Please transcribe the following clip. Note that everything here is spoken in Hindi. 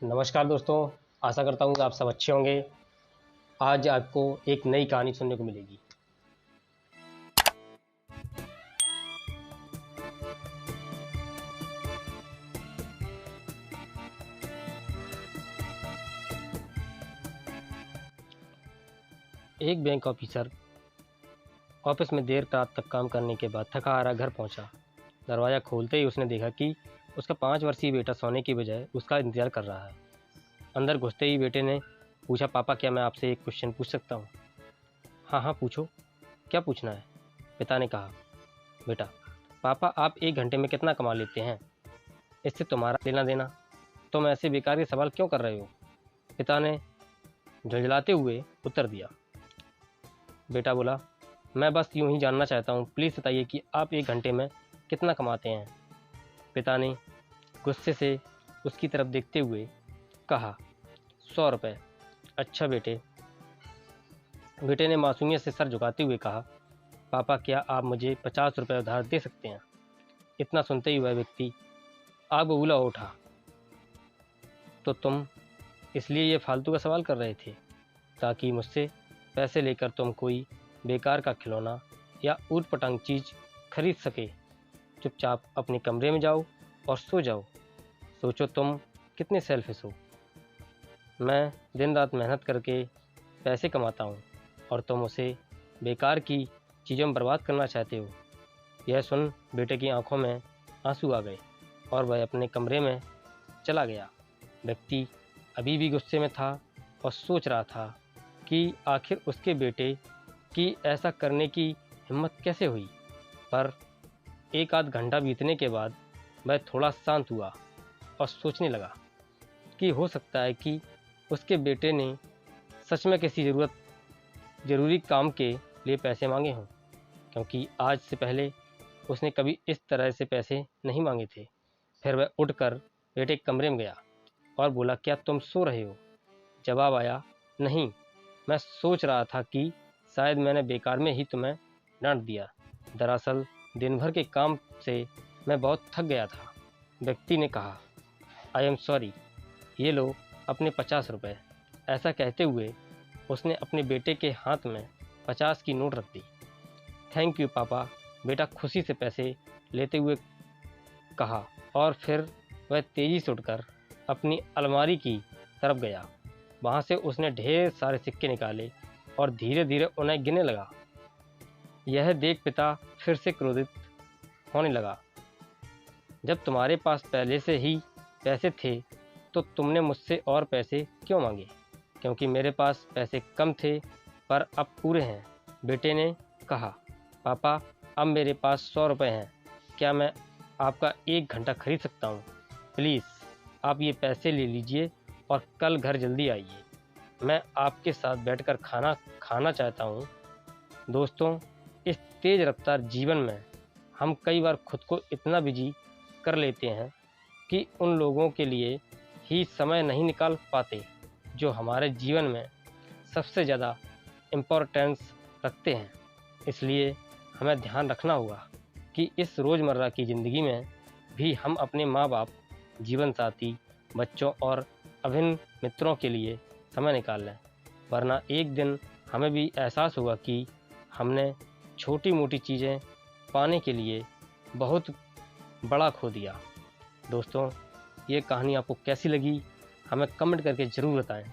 नमस्कार दोस्तों, आशा करता हूँ आप सब अच्छे होंगे। आज आपको एक नई कहानी सुनने को मिलेगी। एक बैंक ऑफिसर ऑफिस में देर रात तक काम करने के बाद थका हारा घर पहुंचा। दरवाज़ा खोलते ही उसने देखा कि उसका 5 वर्षीय बेटा सोने की बजाय उसका इंतज़ार कर रहा है। अंदर घुसते ही बेटे ने पूछा, पापा क्या मैं आपसे एक क्वेश्चन पूछ सकता हूँ? हाँ हाँ पूछो, क्या पूछना है? पिता ने कहा। बेटा, पापा आप 1 घंटे में कितना कमा लेते हैं? इससे तुम्हारा लेना देना, तुम ऐसे बेकार के सवाल क्यों कर रहे हो? पिता ने झुंझलाते हुए उत्तर दिया। बेटा बोला, मैं बस यूं ही जानना चाहता हूँ, प्लीज़ बताइए कि आप 1 घंटे में कितना कमाते हैं? पिता ने गुस्से से उसकी तरफ देखते हुए कहा, 100 रुपये। अच्छा बेटे, बेटे ने मासूमियत से सर झुकाते हुए कहा, पापा क्या आप मुझे 50 रुपये उधार दे सकते हैं? इतना सुनते ही वह व्यक्ति आग बबूला हो उठा। तो तुम इसलिए ये फालतू का सवाल कर रहे थे ताकि मुझसे पैसे लेकर तुम कोई बेकार का खिलौना या ऊट पटांग चीज़ खरीद सके? चुपचाप अपने कमरे में जाओ और सो जाओ। सोचो तुम कितने सेल्फिश हो। मैं दिन रात मेहनत करके पैसे कमाता हूँ और तुम उसे बेकार की चीज़ों में बर्बाद करना चाहते हो। यह सुन बेटे की आंखों में आंसू आ गए और वह अपने कमरे में चला गया। व्यक्ति अभी भी गुस्से में था और सोच रहा था कि आखिर उसके बेटे की ऐसा करने की हिम्मत कैसे हुई। पर 1 आध घंटा बीतने के बाद वह थोड़ा शांत हुआ और सोचने लगा कि हो सकता है कि उसके बेटे ने सच में किसी ज़रूरी काम के लिए पैसे मांगे हों, क्योंकि आज से पहले उसने कभी इस तरह से पैसे नहीं मांगे थे। फिर वह उठकर बेटे के कमरे में गया और बोला, क्या तुम सो रहे हो? जवाब आया, नहीं, मैं सोच रहा था कि शायद मैंने बेकार में ही तुम्हें डांट दिया। दरअसल दिन भर के काम से मैं बहुत थक गया था। व्यक्ति ने कहा, आई एम सॉरी, ये लो अपने 50 रुपये। ऐसा कहते हुए उसने अपने बेटे के हाथ में 50 की नोट रख दी। थैंक यू पापा, बेटा खुशी से पैसे लेते हुए कहा और फिर वह तेज़ी से उठकर अपनी अलमारी की तरफ गया। वहाँ से उसने ढेर सारे सिक्के निकाले और धीरे धीरे उन्हें गिनने लगा। यह देख पिता फिर से क्रोधित होने लगा। जब तुम्हारे पास पहले से ही पैसे थे तो तुमने मुझसे और पैसे क्यों मांगे? क्योंकि मेरे पास पैसे कम थे पर अब पूरे हैं, बेटे ने कहा। पापा अब मेरे पास 100 रुपये हैं, क्या मैं आपका 1 घंटा खरीद सकता हूँ? प्लीज़ आप ये पैसे ले लीजिए और कल घर जल्दी आइए, मैं आपके साथ बैठकर खाना खाना चाहता हूँ। दोस्तों, इस तेज़ रफ्तार जीवन में हम कई बार खुद को इतना बिजी कर लेते हैं कि उन लोगों के लिए ही समय नहीं निकाल पाते जो हमारे जीवन में सबसे ज़्यादा इम्पोर्टेंस रखते हैं। इसलिए हमें ध्यान रखना होगा कि इस रोज़मर्रा की ज़िंदगी में भी हम अपने माँ बाप, जीवन साथी, बच्चों और अभिन्न मित्रों के लिए समय निकाल लें, वरना एक दिन हमें भी एहसास होगा कि हमने छोटी मोटी चीज़ें पाने के लिए बहुत बड़ा खो दिया। दोस्तों, ये कहानी आपको कैसी लगी हमें कमेंट करके ज़रूर बताएं।